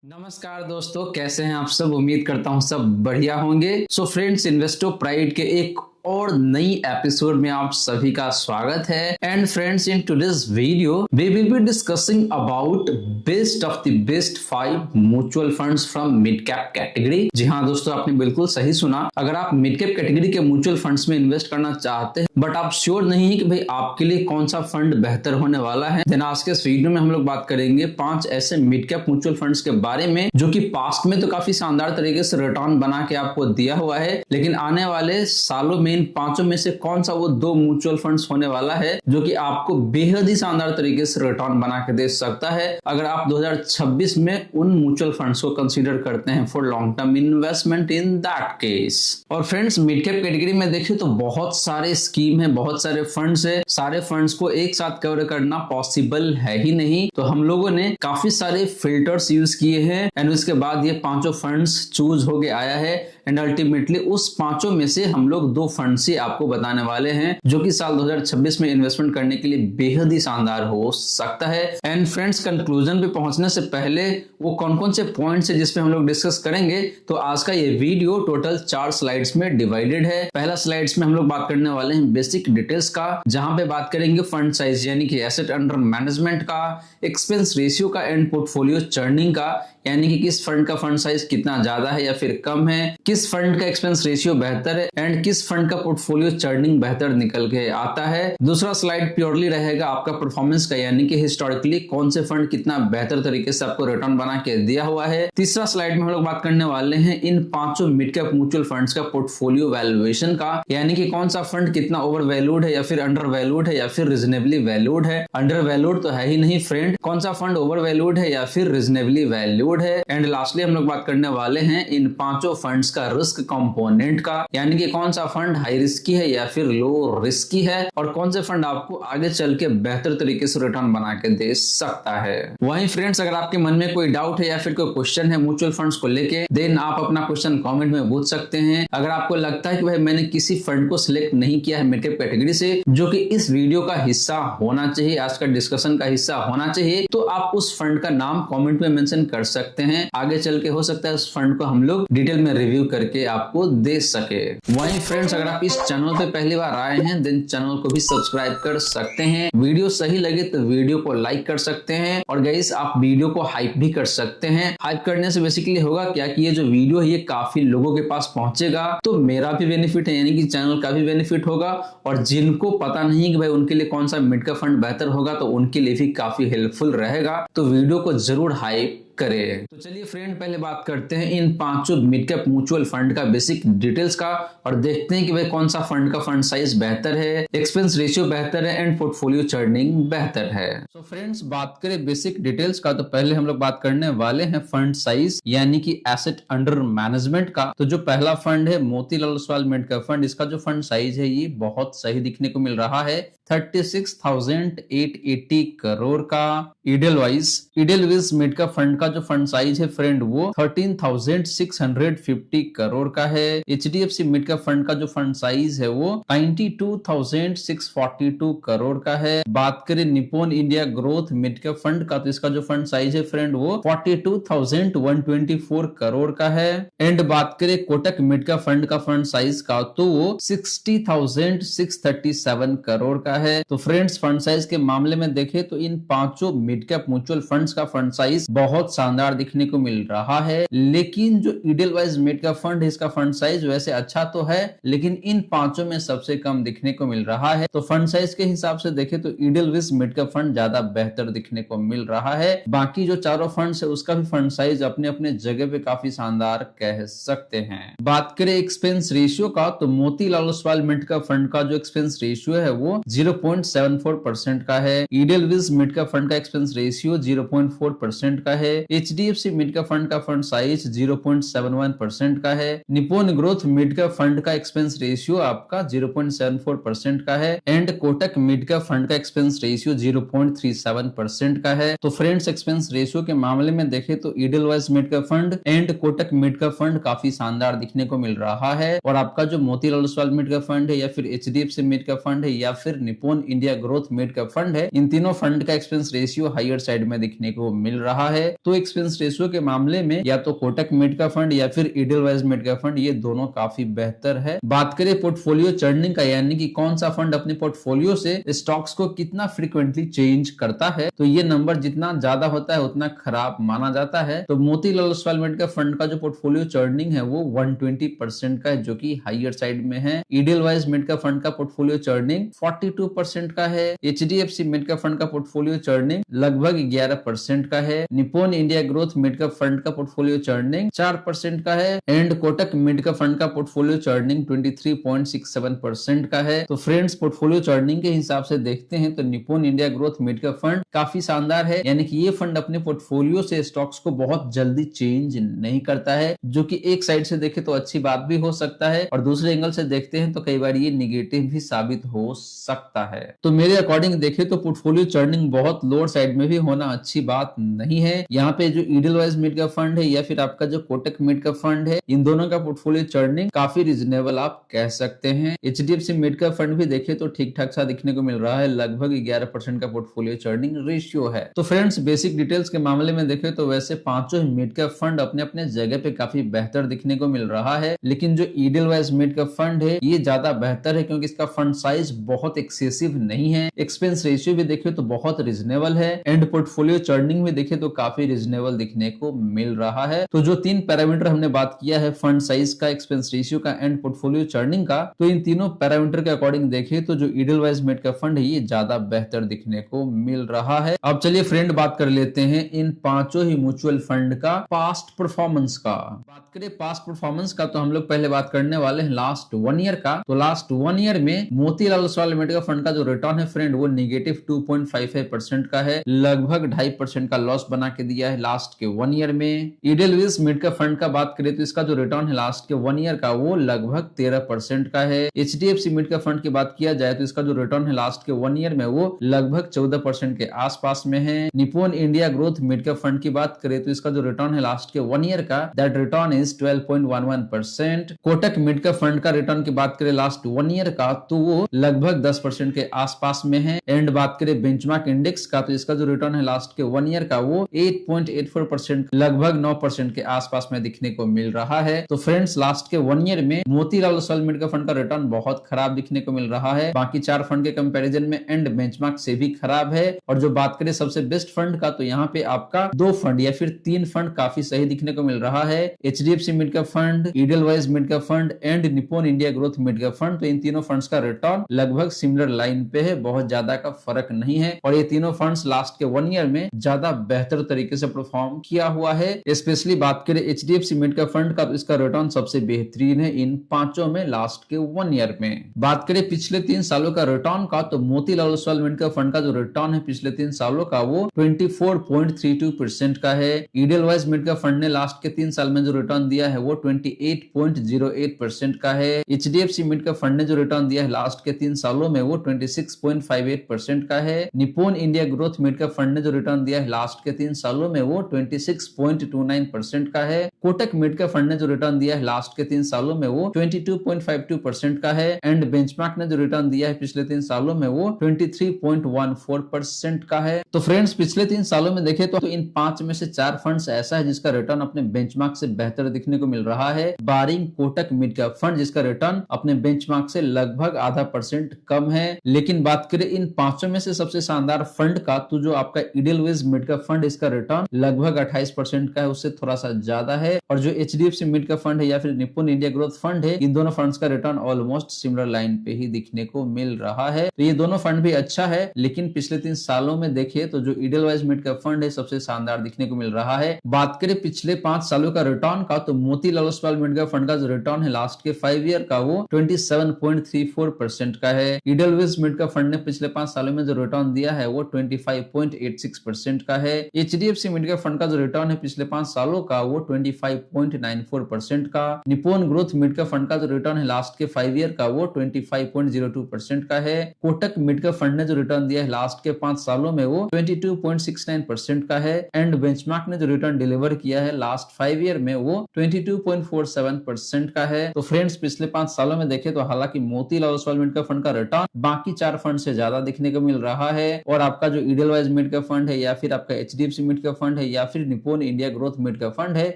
नमस्कार दोस्तों, कैसे हैं आप सब। उम्मीद करता हूं सब बढ़िया होंगे। सो फ्रेंड्स, इन्वेस्टो प्राइड के एक और नई एपिसोड में आप सभी का स्वागत है। And friends, in today's video we will be discussing about best of the best 5 mutual funds from mid cap category. जी हाँ दोस्तों, आपने बिल्कुल सही सुना। अगर आप मिड कैप कैटेगरी के म्यूचुअल फंड्स में इन्वेस्ट करना चाहते हैं बट आप श्योर नहीं है कि भाई आपके लिए कौन सा फंड बेहतर होने वाला है, देन आज के इस वीडियो में हम लोग बात करेंगे 5 ऐसे मिड कैप म्यूचुअल फंड्स के बारे में जो कि पास्ट में तो काफी शानदार तरीके से रिटर्न बना के आपको दिया हुआ है, लेकिन आने वाले सालों में इन 5 में से कौन सा वो 2 म्यूचुअल फंड्स होने वाला है जो कि आपको बेहद ही शानदार तरीके से रिटर्न बना के दे सकता है अगर आप 2026 में उन म्यूचुअल फंड्स को कंसीडर करते हैं for long term investment in that case. और फ्रेंड्स, मिड कैप कैटेगरी में देखिए तो बहुत सारे स्कीम है, बहुत सारे फंड्स है। सारे फंड्स को एक साथ कवर करना पॉसिबल है ही नहीं, तो हम लोगों ने काफी सारे फिल्टर्स यूज किए हैं एंड उसके बाद ये 5 फंड्स चूज होके आया है। एंड अल्टीमेटली उस 5 में से हम लोग 2 फंड से आपको बताने वाले हैं जो कि साल 2026 में इन्वेस्टमेंट करने के लिए बेहद ही शानदार हो सकता है। एंड फ्रेंड्स, कंक्लूजन पे पहुंचने से पहले वो कौन कौन से पॉइंट्स है जिसपे हम लोग डिस्कस करेंगे, तो आज का ये वीडियो टोटल 4 स्लाइड्स में डिवाइडेड है। पहला स्लाइड्स में हम लोग बात करने वाले हैं बेसिक डिटेल्स का, जहां पे बात करेंगे फंड साइज यानी कि एसेट अंडर मैनेजमेंट का, एक्सपेंस रेशियो का एंड पोर्टफोलियो चर्निंग का, यानी कि किस फंड का फंड साइज कितना ज्यादा है या फिर कम है, किस फंड का एक्सपेंस रेशियो बेहतर है एंड किस फंड का पोर्टफोलियो चर्निंग बेहतर निकल के आता है। दूसरा स्लाइड प्योरली रहेगा आपका परफॉर्मेंस का, यानी कि हिस्टोरिकली कौन से फंड कितना बेहतर तरीके से आपको रिटर्न बना के दिया हुआ है। तीसरा स्लाइड में हम लोग बात करने वाले हैं इन 5 मिड कैप म्यूचुअल फंड्स का पोर्टफोलियो वैल्यूएशन का, यानी कि कौन सा फंड कितना ओवर वैल्यूड है या फिर अंडर वैल्यूड है या फिर रिजनेबली वैल्यूड है। अंडर वैल्यूड तो है ही नहीं फ्रेंड, कौन सा फंड ओवर वैल्यूड है या फिर रिजनेबली वैल्यूड है। एंड लास्टली हम लोग बात करने वाले हैं इन 5 फंड्स का रिस्क कंपोनेंट का, यानी कि कौन सा फंड हाई रिस्की है या फिर लो रिस्की है और कौन से फंड आपको आगे चल के बेहतर तरीके से रिटर्न बना के दे सकता है। वहीं फ्रेंड्स, अगर आपके मन में कोई डाउट है या फिर कोई क्वेश्चन है म्यूचुअल फंड्स को लेके, देन आप अपना क्वेश्चन कमेंट में पूछ सकते हैं। अगर आपको लगता है कि भाई मैंने किसी फंड को सिलेक्ट नहीं किया है मिड कैप कैटेगरी से जो कि इस वीडियो का हिस्सा होना चाहिए, आज का डिस्कशन का हिस्सा होना चाहिए, तो आप उस फंड का नाम कमेंट में मेंशन कर सकते हैं। आगे चल के हो सकता है उस फंड को हम लोग डिटेल में रिव्यू करके आपको दे सके। वहीं फ्रेंड्स, अगर आप इस चैनल पे पहली बार आए हैं देन चैनल को भी सब्सक्राइब कर सकते हैं। वीडियो सही लगे तो वीडियो को लाइक कर सकते हैं और गाइस आप वीडियो को हाइप भी कर सकते हैं। हाइप करने से बेसिकली होगा क्या कि ये जो वीडियो है ये काफी लोगों के पास पहुंचेगा, तो मेरा भी बेनिफिट है यानी कि चैनल का भी बेनिफिट होगा, और जिनको पता नहीं कि भाई उनके लिए कौन सा मिड का फंड बेहतर होगा तो उनके लिए भी काफी हेल्पफुल रहेगा। तो वीडियो को जरूर हाइप करे। तो चलिए फ्रेंड, पहले बात करते हैं इन 5 मिड कैप म्यूचुअल फंड का बेसिक डिटेल्स का और देखते हैं कि भाई कौन सा फंड का फंड साइज बेहतर है, एक्सपेंस रेशियो बेहतर है एंड पोर्टफोलियो चर्निंग बेहतर है। तो फ्रेंड्स, बात करें बेसिक डिटेल्स का, तो पहले हम लोग बात करने वाले हैं फंड साइज यानी कि एसेट अंडर मैनेजमेंट का। तो जो पहला फंड है Motilal Oswal mid cap fund, इसका जो फंड साइज है ये बहुत सही दिखने को मिल रहा है, 36,880 करोड़ का। इडेलवाइज मिड कैप फंड का जो फंड साइज है फ्रेंड वो 13,650 करोड़ का है। एचडीएफसी मिड कैप फंड का जो फंड साइज है वो 92,642 करोड़ का है। बात करें Nippon India growth mid cap fund का, तो इसका जो फंड साइज है फ्रेंड वो 42,124 करोड़ का है। एंड बात करें कोटक मिड कैप फंड का फंड साइज का, तो वो 60,637 करोड़ का है। तो फ्रेंड्स, फंड साइज के मामले में देखें तो इन 5 मिड कैप म्यूचुअल फंड्स का फंड साइज बहुत शानदार दिखने को मिल रहा है, लेकिन जो इडेलवाइज मिड कैप फंड है इसका फंड साइज वैसे अच्छा तो है लेकिन इन 5 में सबसे कम दिखने को मिल रहा है। तो फंड साइज के हिसाब से देखें तो इडेलवाइज मिड कैप फंड ज्यादा बेहतर दिखने को मिल रहा है। बाकी जो चारों फंड्स है उसका भी फंड साइज अपने अपने जगह पे काफी शानदार कह सकते हैं। बात करें एक्सपेंस रेशियो का, तो Motilal Oswal mid cap fund का जो एक्सपेंस रेशियो है वो 0.74% का है। इडेलवाइज मिड कैप फंड का एक्सपेंस रेशियो 0.4% का है। एचडीएफसी मिड कैप फंड का फंड साइज 0.71% का है। Nippon growth mid cap fund का एक्सपेंस रेशियो आपका 0.74% का है and Kotak mid cap fund का एक्सपेंस रेशियो 0.37% का है। तो फ्रेंड्स, एक्सपेंस रेशियो के मामले में देखें तो Edelweiss mid cap fund and Kotak mid cap fund काफी शानदार दिखने को मिल रहा है, और आपका जो Motilal Oswal mid cap fund है या फिर एचडीएफसी मिड कैप फंड है या फिर Nippon India growth mid cap fund है, इन तीनों फंड का एक्सपेंस रेशियो हायर साइड में दिखने को मिल रहा है। तो तो एक्सपेंस रेशियो के मामले में या तो कोटक मिड का फंड या फिर इडलवाइज मिड का फंड, ये दोनों काफी बेहतर है। बात करें पोर्टफोलियो चर्निंग का, यानी कि कौन सा फंड अपने पोर्टफोलियो से स्टॉक्स को कितना फ्रीक्वेंटली चेंज करता है, तो ये नंबर जितना ज्यादा होता है उतना खराब माना जाता है। तो मोतीलाल ओसवाल मिड का फंड का जो पोर्टफोलियो चर्निंग है वो 120% का है, जो कि हाइयर साइड में है। इडलवाइज मिड का फंड का पोर्टफोलियो चर्निंग 42% का है। एचडीएफसी मिड का फंड का पोर्टफोलियो चर्निंग लगभग 11% का है। निप्पॉन इंडिया ग्रोथ मिड का फंड का पोर्टफोलियो चर्निंग 4% का है। एंड कोटक मिड का फंड का पोर्टफोलियो चर्निंग 23.67% का है। तो फ्रेंड्स, पोर्टफोलियो चर्निंग के हिसाब से देखते हैं तो निप्पॉन इंडिया ग्रोथ मिड का फंड काफी शानदार है, यानी कि ये फंड अपने पोर्टफोलियो से स्टॉक्स को बहुत जल्दी चेंज नहीं करता है, जो कि एक साइड से देखे तो अच्छी बात भी हो सकता है और दूसरे एंगल से देखते हैं तो कई बार ये निगेटिव भी साबित हो सकता है। तो मेरे अकॉर्डिंग देखे तो पोर्टफोलियो चर्निंग बहुत लोअर साइड में भी होना अच्छी बात नहीं है। यहाँ पे जो इडलवाइज मिड का फंड है या फिर आपका जो कोटक मिड का फंड है, इन दोनों का पोर्टफोलियो चर्निंग काफी रिजनेबल आप कह सकते हैं। एचडीएफसी मिड का फंड भी देखे तो ठीक ठाक सा दिखने को मिल रहा है, लगभग 11% का पोर्टफोलियो चर्निंग रेशियो है। तो फ्रेंड्स, बेसिक डिटेल्स के मामले में देखे तो वैसे पांचों ही मिड का फंड अपने अपने जगह पे काफी बेहतर दिखने को मिल रहा है, लेकिन जो इडलवाइज मिड का फंड है ये ज्यादा बेहतर है क्योंकि इसका फंड साइज बहुत एक्सेसिव नहीं है। एक्सपेंस रेशियो भी देखे तो बहुत रिजनेबल है एंड पोर्टफोलियो चर्निंग में देखे तो काफी रिजनेबल दिखने को मिल रहा है। तो जो तीन पैरामीटर हमने बात किया है, फंड साइज का, एक्सपेंस रेशियो का एंड पोर्टफोलियो चर्निंग का, तो इन तीनों पैरामीटर के अकॉर्डिंग देखे तो जो इडलवाइज मिड का फंड है ये ज्यादा बेहतर दिखने को मिल रहा है। अब चलिए फ्रेंड बात कर लेते हैं इन पांचों ही म्यूचुअल फंड का पास्ट परफॉर्मेंस का। बात करें पास्ट परफॉर्मेंस का तो हम लोग पहले बात करने वाले हैं लास्ट 1 ईयर का। तो लास्ट 1 ईयर में मोतीलाल ओसवाल लिमिटेड का फंड का जो रिटर्न है फ्रेंड वो नेगेटिव 2.55% का है, लगभग 2.5% का लॉस बना के दिया है लास्ट के 1 ईयर में। इडलवाइज मिड का फंड का बात करें तो इसका जो रिटर्न है लास्ट के 1 ईयर का वो लगभग 13% का है। एचडीएफसी मिड का फंड की बात किया जाए तो इसका जो रिटर्न है लास्ट के 1 ईयर में वो लगभग 14% के आसपास में है। निप्पॉन इंडिया ग्रोथ मिड का फंड की बात करें तो इसका जो रिटर्न है लास्ट के 1 ईयर का, that return is 12.11%। Kotak mid का फंड का रिटर्न की बात करें लास्ट 1 ईयर का तो वो लगभग 10% के आसपास में है। एंड बात करें बेंचमार्क इंडेक्स का तो इसका जो रिटर्न है लास्ट के 1 ईयर का वो 8.84%, लगभग 9% के आसपास में दिखने को मिल रहा है। तो फ्रेंड्स, लास्ट के 1 ईयर में मोतीलाल ओसवाल मिड का फंड का रिटर्न बहुत खराब दिखने को मिल रहा है, बाकी 4 फंड के कंपैरिजन में एंड बेंचमार्क से भी खराब है। और जो बात करें सबसे बेस्ट फंड का तो यहाँ पे आपका 2 फंड या फिर 3 फंड काफी सही दिखने को मिल रहा है, एचडीएफसी मिड का फंड, इडलवाइज मिड का fund and Nippon India growth mid का फंड। तो इन तीनों फंड्स का रिटर्न लगभग सिमिलर लाइन पे है, बहुत ज्यादा का फर्क नहीं है और ये तीनों फंड्स लास्ट के 1 ईयर में ज्यादा बेहतर तरीके से परफॉर्म किया हुआ है। स्पेशली बात करें एचडीएफसी मिड का फंड का तो इसका रिटर्न सबसे बेहतरीन है इन पांचों में लास्ट के 1 ईयर में। बात करें पिछले 3 सालों का रिटर्न का तो मोतीलाल ओसवाल मिड का फंड का जो रिटर्न है पिछले 3 सालों का वो 24.32% का है। इडलवाइज मिड का फंड ने लास्ट के 3 साल में जो रिटर्न दिया है वो 28.08% का है। एचडीएफसी मिड का फंड ने जो रिटर्न दिया है लास्ट के 3 सालों में वो 26.58% का है। निप्पॉन इंडिया ग्रोथ मिड का फंड ने जो रिटर्न दिया है लास्ट के 3 सालों में वो 26.29% का है। कोटक मिड का फंड ने जो रिटर्न दिया है लास्ट के 3 सालों में वो 22.52% का है एंड बेंचमार्क ने जो रिटर्न दिया है पिछले 3 सालों में वो 23.14% का है। तो फ्रेंड्स, पिछले 3 सालों में देखें तो इन 5 में से 4 फंड्स ऐसा है जिसका रिटर्न अपने बेंचमार्क से बेहतर दिखने को मिल रहा है, बारिंग कोटक मिड का फंड जिसका रिटर्न अपने बेंचमार्क से लगभग आधा % कम है। लेकिन बात करें इन 5 में से सबसे शानदार फंड का तो जो आपका इडलवाइज मिड का फंड, इसका रिटर्न लगभग 28% का है, उससे थोड़ा सा ज्यादा है। और जो एचडीएफसी मिड का फंड है या फिर निप्पॉन इंडिया ग्रोथ फंड है, इन दोनों फंड्स का रिटर्न ऑलमोस्ट सिमिलर लाइन पे ही दिखने को मिल रहा है। तो ये दोनों फंड भी अच्छा है, लेकिन पिछले 3 सालों में देखिए तो जो इडलवाइज मिड का फंड है सबसे शानदार दिखने को मिल रहा है। बात करें पिछले 5 सालों का रिटर्न का तो मोतीलाल ओसवाल मिड का फंड का जो रिटर्न है लास्ट के 5 ईयर का वो 27.34% का है। इडलवाइज मिड का फंड ने पिछले 5 सालों में जो रिटर्न दिया है वो 25.86% का है। एचडीएफसी मिड का फंड का जो रिटर्न है पिछले 5 सालों का वो 25.94% का। निप्पॉन ग्रोथ मिड का फंड का जो रिटर्न है लास्ट के 5 ईयर का वो 25.02% का है। कोटक मिड का फंड ने जो रिटर्न दिया है लास्ट के 5 सालों में वो 22.69% का है एंड बेंचमार्क ने जो रिटर्न डिलीवर किया है लास्ट 5 ईयर में वो 22.47% का है। तो फ्रेंड्स, पिछले 5 सालों में देखें तो हालांकि मोतीलाल ओसवाल मिड का फंड का रिटर्न बाकी 4 फंड से ज्यादा दिखने को मिल रहा है और आपका जो इडलवाइज मिड का फंड है या फिर आपका एचडीएफसी मिड का फंड है या फिर Nippon India growth mid cap fund है,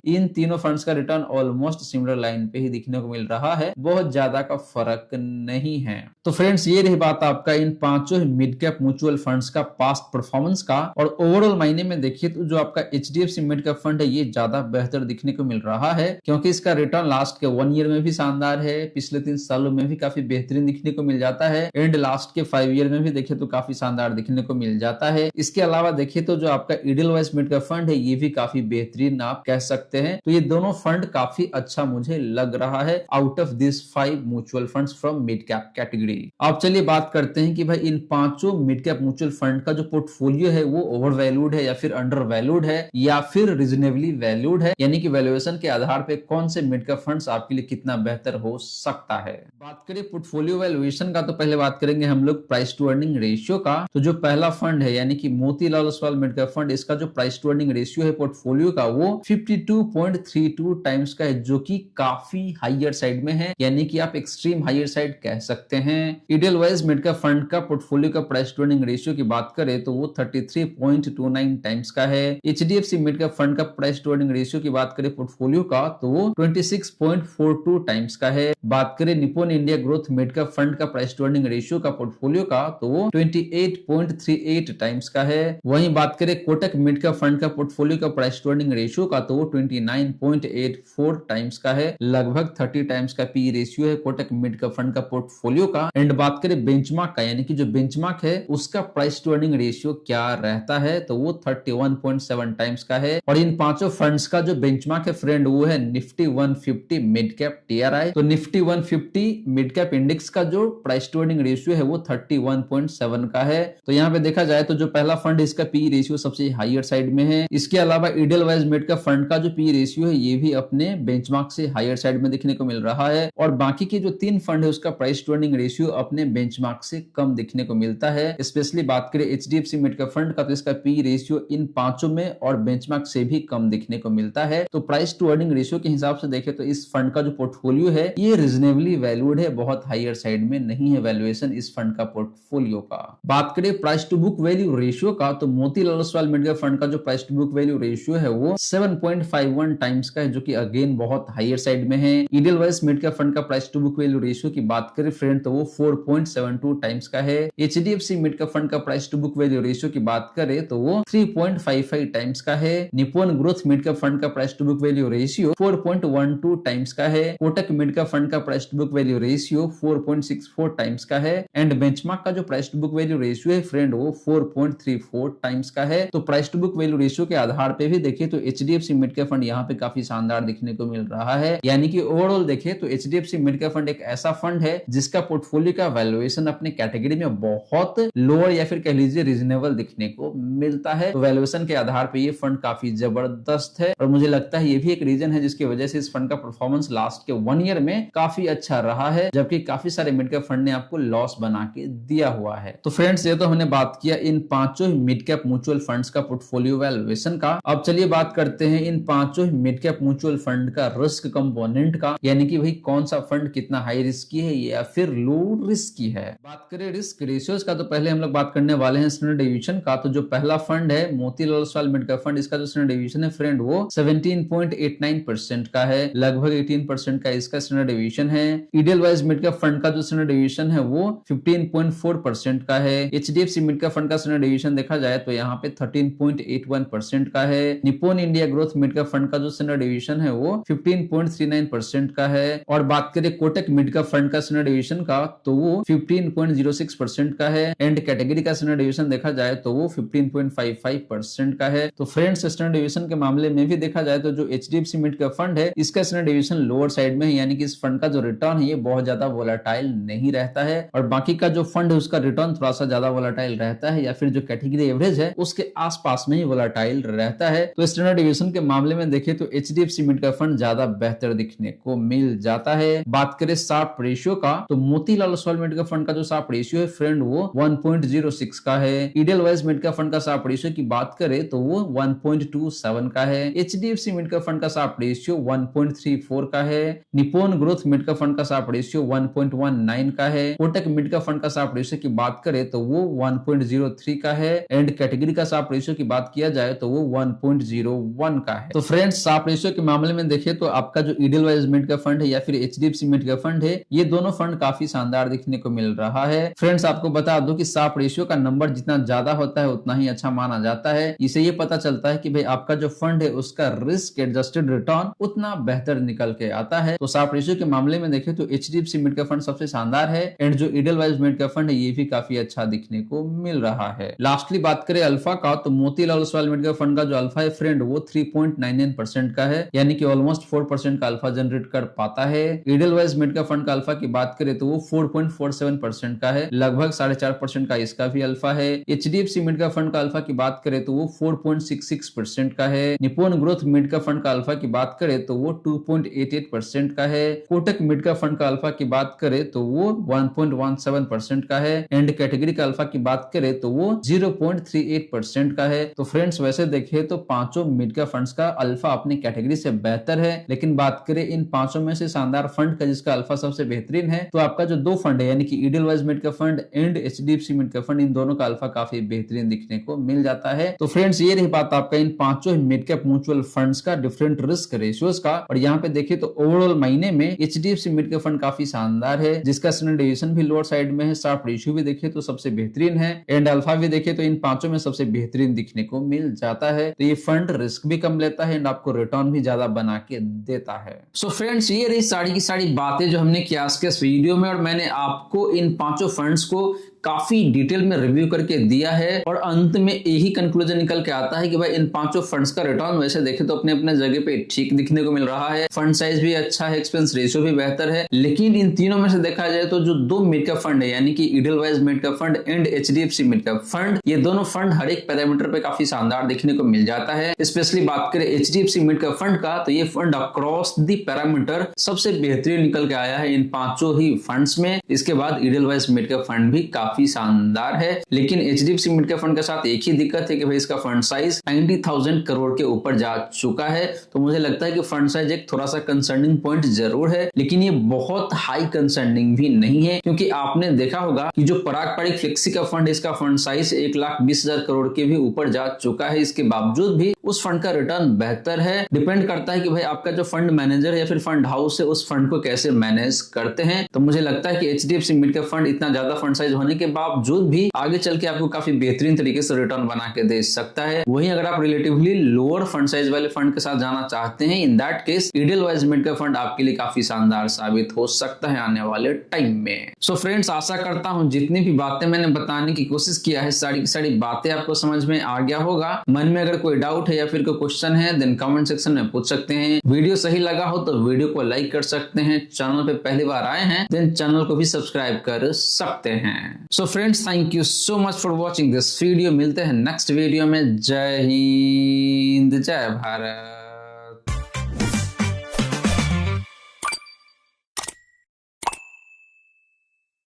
इन तीनों फंड्स का रिटर्न ऑलमोस्ट सिमिलर लाइन पे ही दिखने को मिल रहा है, बहुत ज्यादा का फर्क नहीं है। तो फ्रेंड्स ये रही बात आपका इन पांचों मिड कैप म्यूचुअल फंड्स का पास्ट परफॉर्मेंस का। और ओवरऑल मायने में देखिए तो जो आपका एचडीएफसी मिड कैप फंड है ये ज्यादा बेहतर दिखने को मिल रहा है, क्योंकि इसका रिटर्न लास्ट के 1 ईयर में भी शानदार है, पिछले 3 सालों में भी काफी बेहतरीन दिखने को मिल जाता है, एंड लास्ट के 5 ईयर में भी देखिए तो काफी शानदार दिखने को मिल जाता है। इसके अलावा देखिए तो जो आपका ईडलवाइज मिड कैप फंड है ये भी काफी बेहतरीन आप कह सकते हैं। तो ये दोनों फंड काफी अच्छा मुझे लग रहा है out of this 5 mutual funds from mid cap category. अब चलिए बात करते हैं कि भाई इन पांचों मिड कैप म्यूचुअल फंड का जो पोर्टफोलियो है वो ओवर वैल्यूड है या फिर अंडर वैल्यूड है या फिर रीजनेबली वैल्यूड है, यानी कि वैल्यूएशन के आधार पे कौन से मिड कैप फंड्स आपके लिए कितना बेहतर हो सकता है। बात करें पोर्टफोलियो वैल्यूएशन का तो पहले बात करेंगे हम लोग प्राइस टू अर्निंग रेशियो का। तो जो पहला फंड है यानी कि Motilal Oswal mid cap fund, इसका जो प्राइस टू अर्निंग रेशियो है पोर्टफोलियो का वो 52.32 टाइम्स का है, जो कि काफी हाइयर साइड में है, यानी कि आप एक्सट्रीम हाइयर साइड कह सकते हैं। ईडलवाइज मिड कैप फंड का पोर्टफोलियो का प्राइस टू अर्निंग रेशियो की बात करें तो वो 33.29 टाइम्स का है। एचडीएफसी मिड कैप फंड का प्राइस टू अर्निंग रेशियो की बात करें पोर्टफोलियो का तो वो 26.42 टाइम्स का है। बात करें Nippon India growth mid cap fund का प्राइस टू अर्निंग रेशियो का पोर्टफोलियो का तो वो 28.38 टाइम्स का है। वहीं बात करें कोटक मिड कैप फंड का पोर्टफोलियो का प्राइस टू अर्निंग रेशियो का तो वो 29.84 टाइम्स का है, लगभग 30 टाइम्स का पी रेशियो है कोटक मिड कैप फंड का पोर्टफोलियो का। एंड बात करें बेंचमार्क का, यानी कि जो बेंचमार्क है उसका प्राइस टू अर्निंग रेशियो क्या रहता है तो वो 31.7 टाइम्स का है। और इन पांचों फंड्स का जो बेंचमार्क है फ्रेंड वो है निफ्टी 150 मिड कैप टीआरआई। तो निफ्टी 150 मिड कैप इंडेक्स का जो प्राइस टू अर्निंग रेशियो है वो 31.7 का है। तो यहाँ पे देखा जाए तो जो पहला फंड है इसका पी रेशियो सबसे हाइयर साइड में है। इसके अलावा ईडलवाइज मिड कैप फंड का जो पी रेशियो है ये भी अपने बेंचमार्क से हाइयर साइड में देखने को मिल रहा है। और बाकी के जो 3 फंड है उसका प्राइस टू अर्निंग रेशियो अपने बेंचमार्क से कम देखने को मिलता है। स्पेशली बात करें एचडीएफसी मिड कैप फंड का तो इसका पी रेशियो इन पांचों में और बेंचमार्क से भी कम देखने को मिलता है। तो प्राइस टू अर्निंग रेशियो के हिसाब से देखें तो इस फंड का जो पोर्टफोलियो है ये रीजनेबली वैल्यूड है, बहुत हाइयर साइड में नहीं है वैल्यूएशन इस फंड का पोर्टफोलियो का। बात करें price to book value ratio का तो Motilal Oswal mid cap fund का जो price to book value ratio है वो 7.51 टाइम्स का है, जो कि अगेन बहुत हाइयर साइड में है। ईडलवाइज मिड कैप फंड का price to book value ratio की बात करें फ्रेंड तो वो 4.72 टाइम्स का है। एचडीएफसी मिड कैप फंड का price to book value ratio की बात करें तो वो 3.55 टाइम्स का है। Nippon growth mid cap fund का price to book value ratio 4.12 times का है। कोटक मिड कैप फंड का price to book value ratio 4.64 times का है। एंड बेंचमार्क का जो price to book value ratio है फ्रेंड वो 4.34 टाइम्स का है। तो price to book value ratio के आधार पे भी देखिए तो एचडीएफसी मिड कैप फंड यहाँ पे काफी शानदार दिखने को मिल रहा है, यानी कि ओवरऑल देखें तो एचडीएफसी मिड कैप फंड एक ऐसा फंड है जिसका पोर्टफोलियो का वैल्यूएशन अपने कैटेगरी में बहुत लोअर या फिर कह लीजिए रीजनेबल दिखने को मिलता है। तो वैल्यूएशन के आधार पे ये फंड काफी जबरदस्त है और मुझे लगता है ये भी एक रीजन है जिसकी वजह से इस फंड का परफॉर्मेंस लास्ट के 1 ईयर में काफी अच्छा रहा है, जबकि काफी सारे मिड कैप फंड ने आपको लॉस बना के दिया हुआ है। तो फ्रेंड्स ये तो हमने बात किया इन पांचों मिड कैप म्यूचुअल फंड्स का पोर्टफोलियो वैल्यूएशन का। अब चलिए बात करते हैं इन पांचों मिड कैप म्यूचुअल फंड का रिस्क कंपोनेंट का, यानी कि भाई कौन सा फंड कितना हाई रिस्की है या फिर लो रिस्की है। बात करें रिस्क रेशियोज का तो पहले हम लोग बात करने वाले हैं स्टैंडर्ड डेविएशन का। तो जो पहला फंड है Motilal Oswal mid cap fund, इसका जो स्टैंडर्ड डेविएशन है फ्रेंड वो 17.89% का है, लगभग 18% का इसका स्टैंडर्ड डेविएशन है। ईडलवाइज मिड कैप फंड का जो स्टैंडर्ड डेविएशन है वो 15.4% का है। एचडीएफसी मिड कैप फंड का स्टैंडर्ड डेविएशन देखा जाए तो यहाँ पे 13.81% का है। Nippon India growth mid cap fund का जो स्टैंडर्ड डेविएशन है वो 15.39% का है। और बात करें कोटक मिड कैप फंड का स्टैंडर्ड डेविएशन का तो वो 15.06% का है। एंड कैटेगरी का स्टैंडर्ड डेविएशन देखा जाए तो वो 15.55% का है। तो फ्रेंड्स स्टैंडर्ड डेविएशन के मामले में भी देखा जाए तो जो एचडीएफसी मिड कैप फंड है इसका स्टैंडर्ड डेविएशन लोअर साइड में है, यानी कि इस फंड का जो रिटर्न है ये बहुत ज्यादा वोलेटाइल नहीं रहता है। और बाकी का जो फंड है उसका रिटर्न थोड़ा सा ज्यादा वोलेटाइल रहता है या फिर जो कैटेगरी एवरेज है उसके आसपास में ही वोलेटाइल रहता है। तो स्टैंडर्ड डेविएशन के मामले में देखें तो एचडीएफसी मिड कैप फंड ज्यादा बेहतर दिखने को मिल जाता है। बात करें शार्प रेशियो का तो Motilal Oswal mid cap fund का जो शार्प रेशियो है फ्रेंड वो 1.06 का है। ईडलवाइज मिड कैप फंड का शार्प रेशियो की बात करें तो वो 1.27 का है। एचडीएफसी मिड कैप फंड का शार्प रेशियो 1.34 का है। Nippon growth mid cap fund का शार्प रेशियो 1.19 का है। कोटक मिड कैप फंड का शार्प रेशियो की बात करें तो वो 1.03 का है। एंड कैटेगरी का शार्प रेशियो की बात किया जाए तो वो 1.01 का है। तो फ्रेंड्स साप रेशियो के मामले में देखिए तो आपका जो ईडलवाइज मिड का फंड है या फिर एचडीएफसी मिड का फंड है, ये दोनों फंड काफी शानदार दिखने को मिल रहा है। फ्रेंड्स आपको बता दूं कि साप रेशियो का नंबर जितना ज्यादा होता है उतना ही अच्छा माना जाता है। इसे ये पता चलता है कि भाई आपका जो फंड है उसका रिस्क एडजस्टेड रिटर्न उतना बेहतर निकल के आता है। तो साप रेशियो के मामले में देखें तो एचडीएफसी मिड का फंड सबसे शानदार है एंड जो ईडलवाइज मिड का फंड है ये भी काफी अच्छा दिखने को मिल रहा है। लास्टली बात करें अल्फा का, तो मोतीलाल ओसवाल मिड का फंड का जो अल्फा है फ्रेंड वो 3.99% का है, यानी कि ऑलमोस्ट 4% का अल्फा जनरेट कर पाता है। ईडलवाइज मिड का फंड का अल्फा की बात करें तो वो 4.47% का है, लगभग 4.5% का इसका भी अल्फा है। एचडीएफसी मिड का फंड का अल्फा की बात करें तो वो 4.66% का है। निप्पॉन ग्रोथ मिड का फंड का अल्फा की बात करें तो वो 2.88% का है। कोटक मिड का फंड का अल्फा की बात करें तो वो 1.17% का है एंड कैटेगरी का अल्फा की बात करें तो वो 0.38% का है। तो फ्रेंड्स वैसे देखें तो पांचों मिड का फंड्स का अल्फा अपनी कैटेगरी से बेहतर है, लेकिन बात करें इन पांचों में से शानदार फंड का जिसका अल्फा सबसे बेहतरीन है तो आपका जो दो फंड है यानी कि ईडलवाइज मिड का फंड एंड एचडीएफसी मिड का फंड, इन दोनों का अल्फा काफी बेहतरीन दिखने को मिल जाता है। तो फ्रेंड्स ये रही बात आपका इन पांचों मिड कैप म्यूचुअल फंड्स का डिफरेंट रिस्क रेशियोज का। और यहाँ पे देखिए तो ओवरऑल महीने में एचडीएफसी मिड का फंड काफी शानदार है, जिसका स्टैंडर्ड डेविएशन भी लोअर साइड में है, शार्प रेशियो भी देखिए तो सबसे बेहतरीन है एंड अल्फा भी देखिए तो इन पांचों में सबसे बेहतरीन दिखने को मिल जाता है। तो ये फंड रिस्क भी कम लेता है एंड आपको रिटर्न भी ज्यादा बना के देता है। सो फ्रेंड्स ये रही सारी की सारी बातें जो हमने किया आज के इस वीडियो में, और मैंने आपको इन पांचों फंड्स को काफी डिटेल में रिव्यू करके दिया है और अंत में यही कंक्लूजन निकल के आता है कि भाई इन पांचों फंड्स का रिटर्न वैसे देखे तो अपने अपने जगह पे ठीक दिखने को मिल रहा है, फंड साइज भी अच्छा है, एक्सपेंस रेशियो भी बेहतर है। लेकिन इन तीनों में से देखा जाए तो जो दो मिड कैप फंड है यानी कि Edelweiss mid cap fund and HDFC mid cap fund, ये दोनों फंड हर एक पैरामीटर पे काफी शानदार दिखने को मिल जाता है। स्पेशली बात करें एचडीएफसी मिड कैप फंड का तो ये फंड अक्रॉस दी पैरामीटर सबसे बेहतरीन निकल के आया है इन पांचों ही फंड्स में। इसके बाद ईडलवाइज मिड कैप फंड भी काफी शानदार है, लेकिन एचडीएफसी मिड कैप फंड के साथ एक ही दिक्कत है कि भाई इसका फंड साइज 90,000 करोड़ के ऊपर जा चुका है। तो मुझे लगता है कि फंड साइज एक थोड़ा सा कंसर्निंग पॉइंट जरूर है, लेकिन ये बहुत हाई कंसर्निंग भी नहीं है, क्योंकि आपने देखा होगा कि जो पराग पारिक फ्लेक्सी का फंड, इसका फंड साइज 1,20,000 करोड़ के भी ऊपर जा चुका है। इसके बावजूद भी उस फंड का रिटर्न बेहतर है। डिपेंड करता है कि भाई आपका जो फंड मैनेजर है या फिर फंड हाउस है उस फंड को कैसे मैनेज करते हैं। तो मुझे लगता है कि एचडीएफसी मिड कैप फंड इतना ज्यादा फंड साइज होने के बावजूद भी आगे चल के आपको काफी बेहतरीन तरीके से रिटर्न बना के दे सकता है। वहीं अगर आप रिलेटिवली लोअर फंड साइज वाले फंड के साथ जाना चाहते हैं, in that case Edelweiss mid cap fund आपके लिए काफी शानदार साबित हो सकता है आने वाले टाइम में। सो फ्रेंड्स आशा करता हूं जितनी भी बातें मैंने बताने की कोशिश किया है सारी की सारी बातें आपको समझ में आ गया होगा। मन में अगर कोई डाउट है या फिर कोई क्वेश्चन है देन कमेंट सेक्शन में पूछ सकते हैं। वीडियो सही लगा हो तो वीडियो को लाइक कर सकते हैं, चैनल पे पहली बार आए हैं देन चैनल को भी सब्सक्राइब कर सकते हैं। So friends thank you so much for watching this video. मिलते हैं नेक्स्ट वीडियो में। जय हिंद जय भारत।